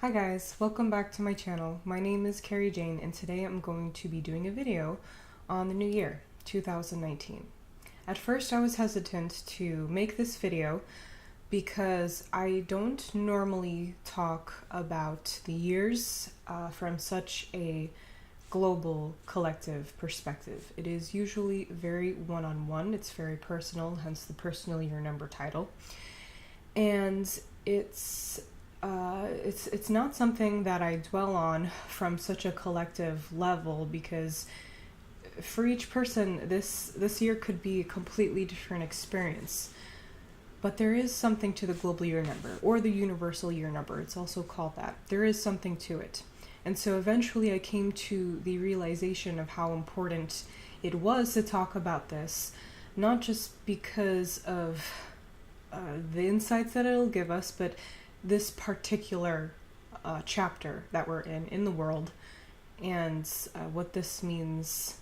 Hi guys, welcome back to my channel. My name is Carrie Jane and today I'm going to be doing a video on the new year, 2019. At first I was hesitant to make this video because I don't normally talk about the years from such a global collective perspective. It is usually very one-on-one, it's very personal, hence the personal year number title. And it's not something that I dwell on from such a collective level because for each person this year could be a completely different experience. But there is something to the global year number, or the universal year number, it's also called that. There is something to it. And so eventually I came to the realization of how important it was to talk about this, not just because of the insights that it'll give us, but this particular chapter that we're in the world, and what this means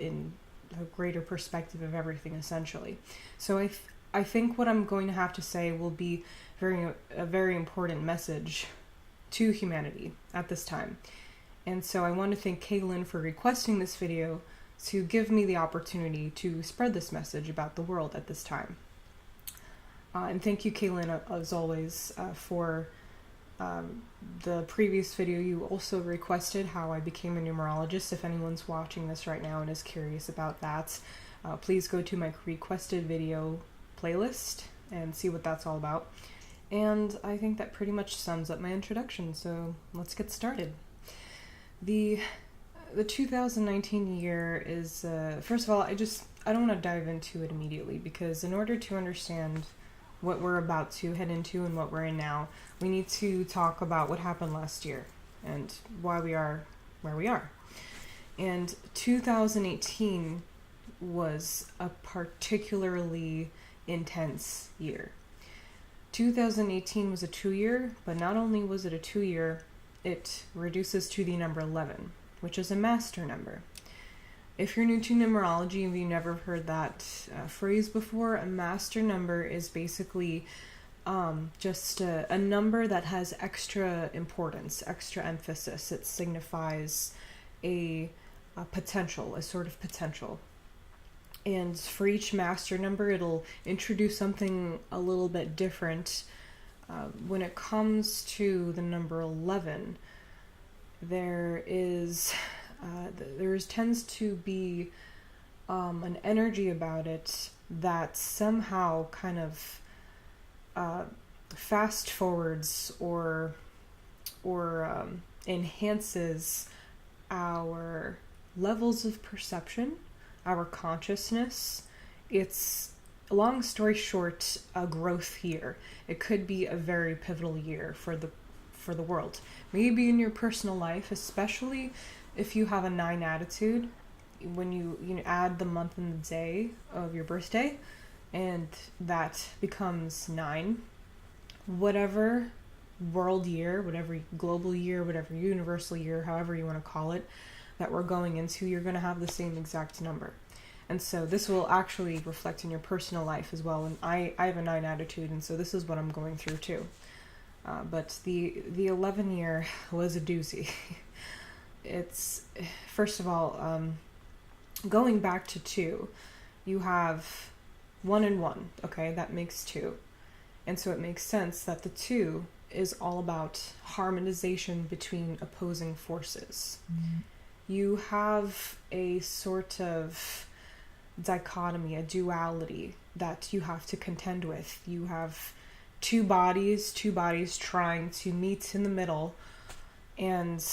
in a greater perspective of everything, essentially. So I think what I'm going to have to say will be a very important message to humanity at this time. And so I want to thank Kaylin for requesting this video to give me the opportunity to spread this message about the world at this time. And thank you, Kaylin, as always, for the previous video. You also requested how I became a numerologist. If anyone's watching this right now and is curious about that, please go to my requested video playlist and see what that's all about. And I think that pretty much sums up my introduction, so let's get started. The 2019 year is, first of all, I don't want to dive into it immediately, because in order to understand what we're about to head into and what we're in now, we need to talk about what happened last year and why we are where we are. And 2018 was a particularly intense year. 2018 was a 2-year, but not only was it a 2-year, it reduces to the number 11, which is a master number. If you're new to numerology and you've never heard that phrase before, a master number is basically just a number that has extra importance, extra emphasis. It signifies a potential, a sort of potential. And for each master number, it'll introduce something a little bit different. When it comes to the number 11, there tends to be an energy about it that somehow kind of fast forwards or enhances our levels of perception, our consciousness. It's, long story short, a growth year. It could be a very pivotal year for the world. Maybe in your personal life, especially if you have a 9 attitude, when you add the month and the day of your birthday, and that becomes 9, whatever world year, whatever global year, whatever universal year, however you want to call it, that we're going into, you're going to have the same exact number. And so this will actually reflect in your personal life as well. And I have a 9 attitude, and so this is what I'm going through too. But the 11 year was a doozy. It's, first of all, going back to 2, you have 1 and 1, okay, that makes 2. And so it makes sense that the 2 is all about harmonization between opposing forces. Mm-hmm. You have a sort of dichotomy, a duality that you have to contend with. You have two bodies trying to meet in the middle, and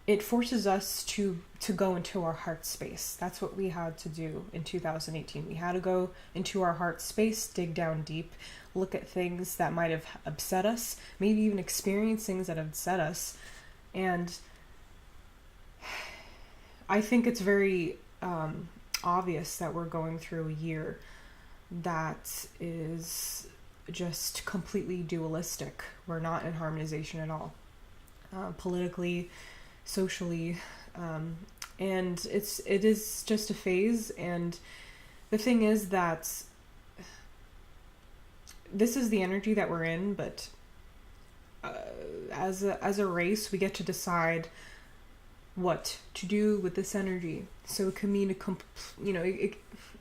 it forces us to go into our heart space. That's what we had to do in 2018. We had to go into our heart space, dig down deep, look at things that might have upset us, maybe even experience things that have upset us. And I think it's very obvious that we're going through a year that is just completely dualistic. We're not in harmonization at all. Politically, socially, and it is just a phase. And the thing is that this is the energy that we're in, but as a race, we get to decide what to do with this energy. So it can mean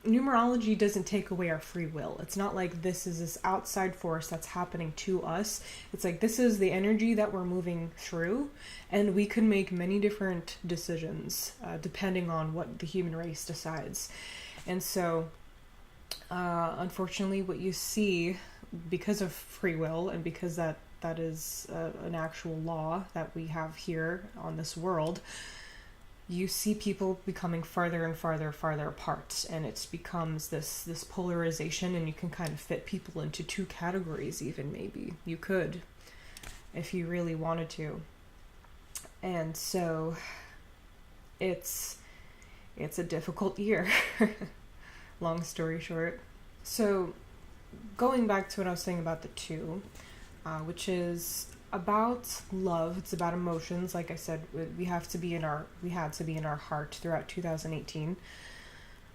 numerology doesn't take away our free will. It's not like this is this outside force that's happening to us. It's like this is the energy that we're moving through, and we can make many different decisions depending on what the human race decides. And so unfortunately, what you see, because of free will and because that is an actual law that we have here on this world, you see people becoming farther and farther apart, and it becomes this polarization, and you can kind of fit people into two categories. Even maybe you could, if you really wanted to. And so it's a difficult year. Long story short. So going back to what I was saying about the two, which is about love. It's about emotions. Like I said, we had to be in our heart throughout 2018.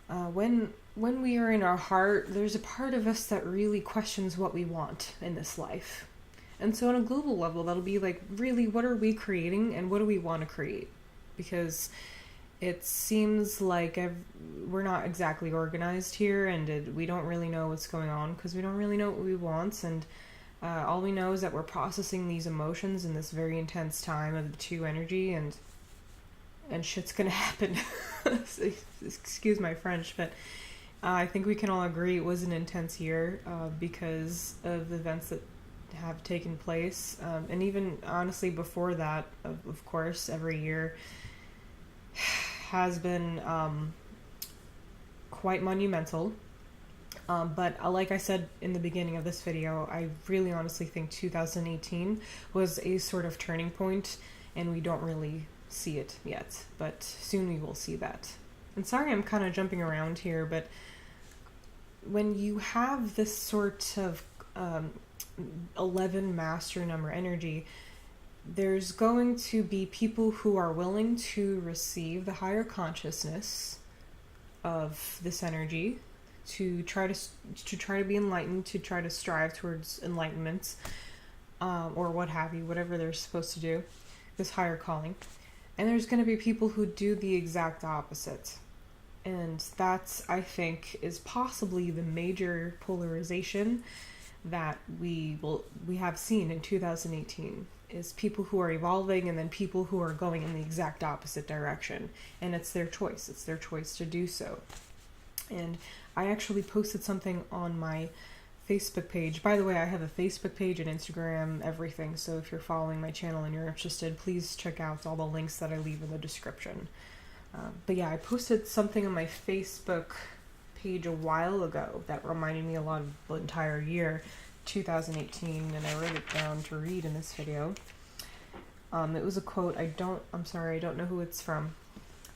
When we are in our heart, there's a part of us that really questions what we want in this life. And so on a global level, that'll be like, really, what are we creating and what do we want to create? Because it seems like we're not exactly organized here, and we don't really know what's going on because we don't really know what we want. And all we know is that we're processing these emotions in this very intense time of the two energy, and shit's gonna happen. Excuse my French, but I think we can all agree it was an intense year because of the events that have taken place. And even honestly before that, of course, every year has been quite monumental. But like I said in the beginning of this video, I really honestly think 2018 was a sort of turning point, and we don't really see it yet, but soon we will see that. And sorry I'm kind of jumping around here, but when you have this sort of 11 master number energy, there's going to be people who are willing to receive the higher consciousness of this energy, to try to be enlightened, to try to strive towards enlightenment, or what have you, whatever they're supposed to do, this higher calling. And there's going to be people who do the exact opposite. And that's, I think, is possibly the major polarization that we have seen in 2018, is people who are evolving and then people who are going in the exact opposite direction. And it's their choice. It's their choice to do so. And I actually posted something on my Facebook page. By the way, I have a Facebook page and Instagram, everything. So if you're following my channel and you're interested, please check out all the links that I leave in the description. But yeah, I posted something on my Facebook page a while ago that reminded me a lot of the entire year 2018, and I wrote it down to read in this video. It was a quote. I'm sorry, I don't know who it's from,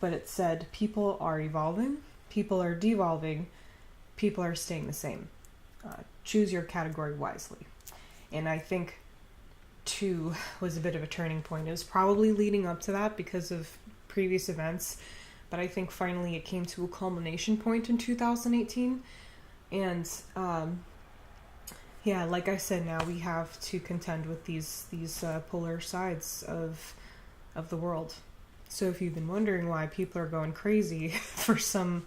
but it said, "People are evolving, people are devolving, people are staying the same. Choose your category wisely." And I think 2 was a bit of a turning point. It was probably leading up to that because of previous events, but I think finally it came to a culmination point in 2018. And yeah, like I said, now we have to contend with these polar sides of the world. So if you've been wondering why people are going crazy for some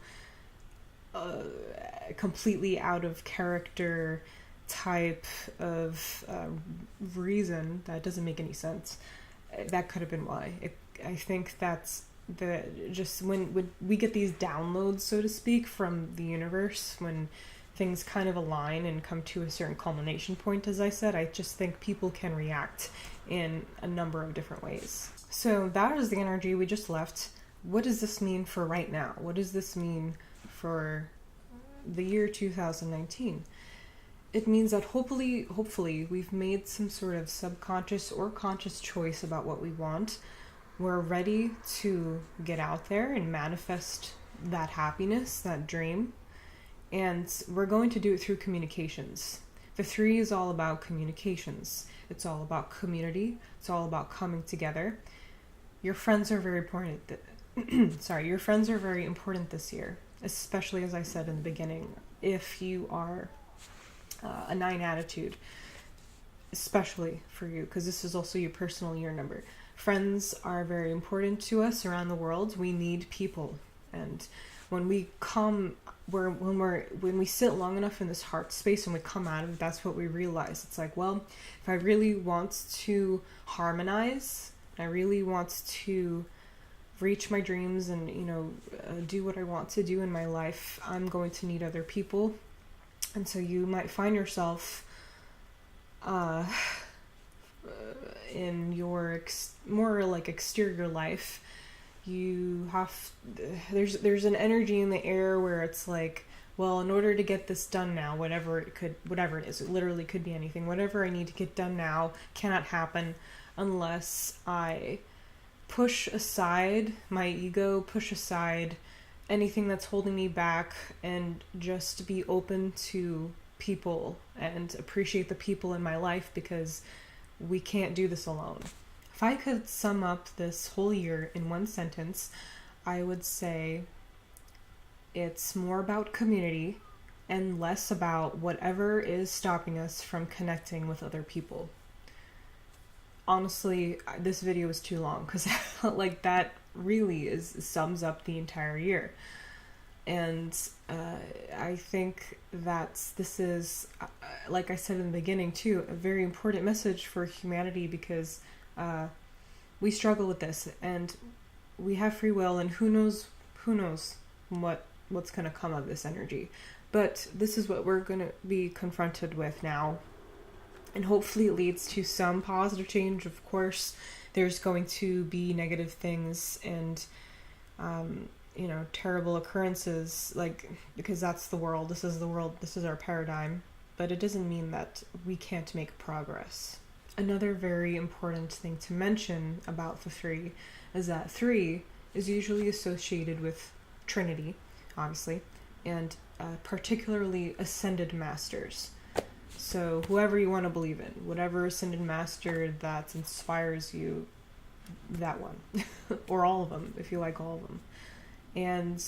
completely out of character type of reason that doesn't make any sense, that could have been why. I think that's just when we get these downloads, so to speak, from the universe, when things kind of align and come to a certain culmination point, as I said, I just think people can react in a number of different ways. So that is the energy we just left. What does this mean for right now? What does this mean for the year 2019? It means that hopefully we've made some sort of subconscious or conscious choice about what we want. We're ready to get out there and manifest that happiness, that dream. And we're going to do it through communications. The 3 is all about communications. It's all about community. It's all about coming together. Your friends are very important. Your friends are very important this year, especially, as I said in the beginning, if you are a 9 attitude. especially for you, because this is also your personal year number. Friends are very important to us around the world. We need people, and when we come, when we sit long enough in this heart space and we come out of it, that's what we realize. It's like, well, if I really want to harmonize, I really want to reach my dreams and do what I want to do in my life, I'm going to need other people. And so you might find yourself in your more like exterior life, there's an energy in the air where it's like, well, in order to get this done now, whatever it is, it literally could be anything, whatever I need to get done now cannot happen unless I push aside my ego, push aside anything that's holding me back, and just be open to people and appreciate the people in my life, because we can't do this alone. If I could sum up this whole year in one sentence, I would say it's more about community and less about whatever is stopping us from connecting with other people. Honestly, this video is too long because like that really sums up the entire year. And I think that this is, like I said in the beginning too, a very important message for humanity, because we struggle with this and we have free will, and who knows what's going to come of this energy. But this is what we're going to be confronted with now. And hopefully it leads to some positive change. Of course, there's going to be negative things and, terrible occurrences, because that's the world. This is the world. This is our paradigm. But it doesn't mean that we can't make progress. Another very important thing to mention about the 3 is that 3 is usually associated with Trinity, obviously, and particularly ascended masters. So whoever you want to believe in, whatever ascended master that inspires you, that one. Or all of them, if you like all of them. And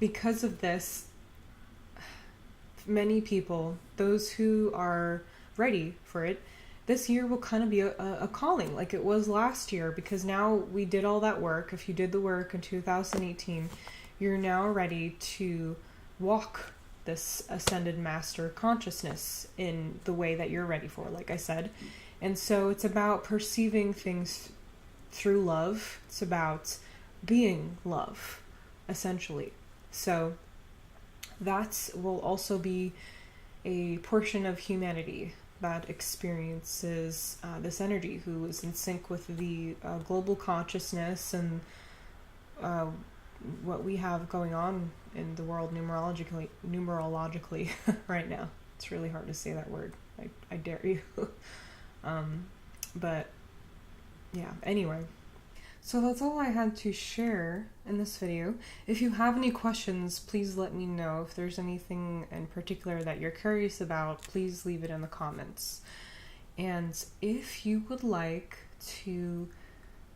because of this, many people, those who are ready for it, this year will kind of be a calling like it was last year, because now we did all that work. If you did the work in 2018, you're now ready to walk this ascended master consciousness in the way that you're ready for, like I said. And so it's about perceiving things through love. It's about being love, essentially. So that will also be a portion of humanity that experiences this energy, who is in sync with the global consciousness and what we have going on in the world numerologically right now. It's really hard to say that word. I dare you. But yeah, anyway. So that's all I had to share in this video. If you have any questions, please let me know. If there's anything in particular that you're curious about, please leave it in the comments. And if you would like to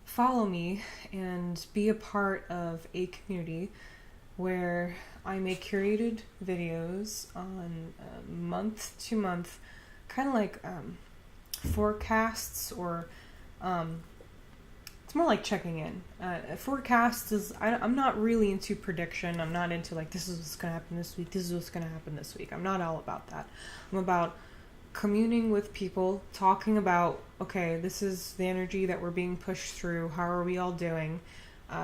follow me and be a part of a community where I make curated videos on month to month, kind of like forecasts, or it's more like checking in. Forecast is, I'm not really into prediction. I'm not into like, this is what's going to happen this week, this is what's going to happen this week. I'm not all about that. I'm about communing with people, talking about, okay, this is the energy that we're being pushed through. How are we all doing?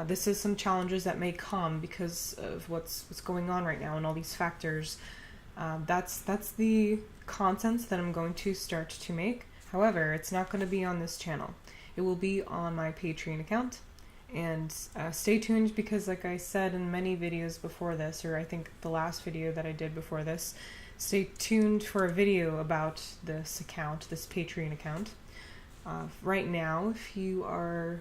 This is some challenges that may come because of what's going on right now and all these factors. That's the content that I'm going to start to make. However, it's not going to be on this channel. It will be on my Patreon account. And stay tuned, because like I said in many videos before this, or I think the last video that I did before this, stay tuned for a video about this account, this Patreon account. Right now, if you are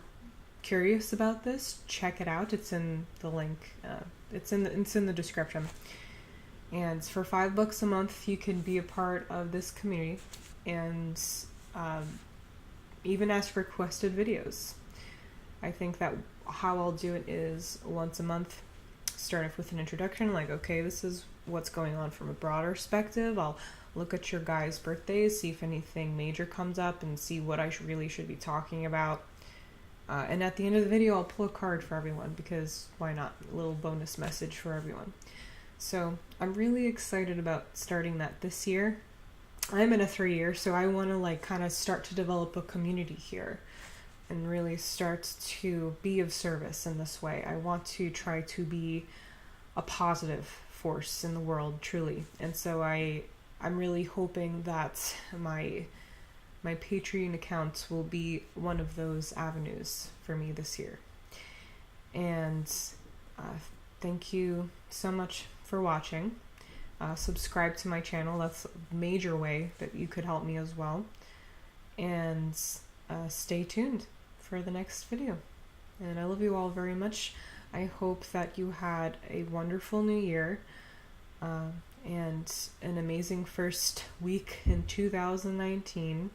curious about this, check it out. It's in the link. It's in the description. And for $5 a month, you can be a part of this community and even ask for requested videos. I think that how I'll do it is once a month, start off with an introduction, like, okay, this is what's going on from a broader perspective. I'll look at your guys' birthdays, see if anything major comes up, and see what I really should be talking about. And at the end of the video, I'll pull a card for everyone, because why not? A little bonus message for everyone. So I'm really excited about starting that this year. I'm in a 3-year, so I want to like kind of start to develop a community here and really start to be of service in this way. I want to try to be a positive force in the world, truly. And so I'm really hoping that my Patreon account will be one of those avenues for me this year. And thank you so much for watching. Subscribe to my channel. That's a major way that you could help me as well. And stay tuned for the next video. And I love you all very much. I hope that you had a wonderful new year and an amazing first week in 2019.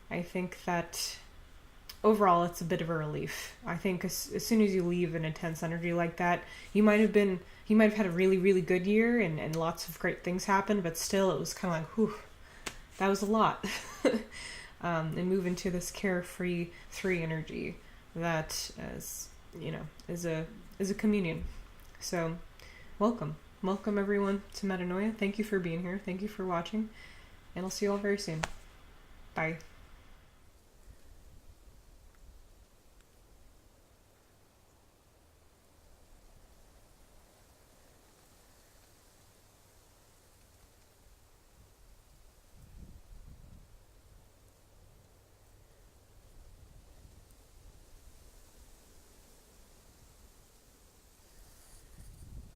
I think that overall it's a bit of a relief. I think as soon as you leave an intense energy like that, you might have had a really, really good year and lots of great things happened, but still it was kind of like, whew, that was a lot. And move into this carefree 3 energy that is a communion. So welcome everyone to Metanoia. Thank you for being here. Thank you for watching, and I'll see you all very soon. Bye.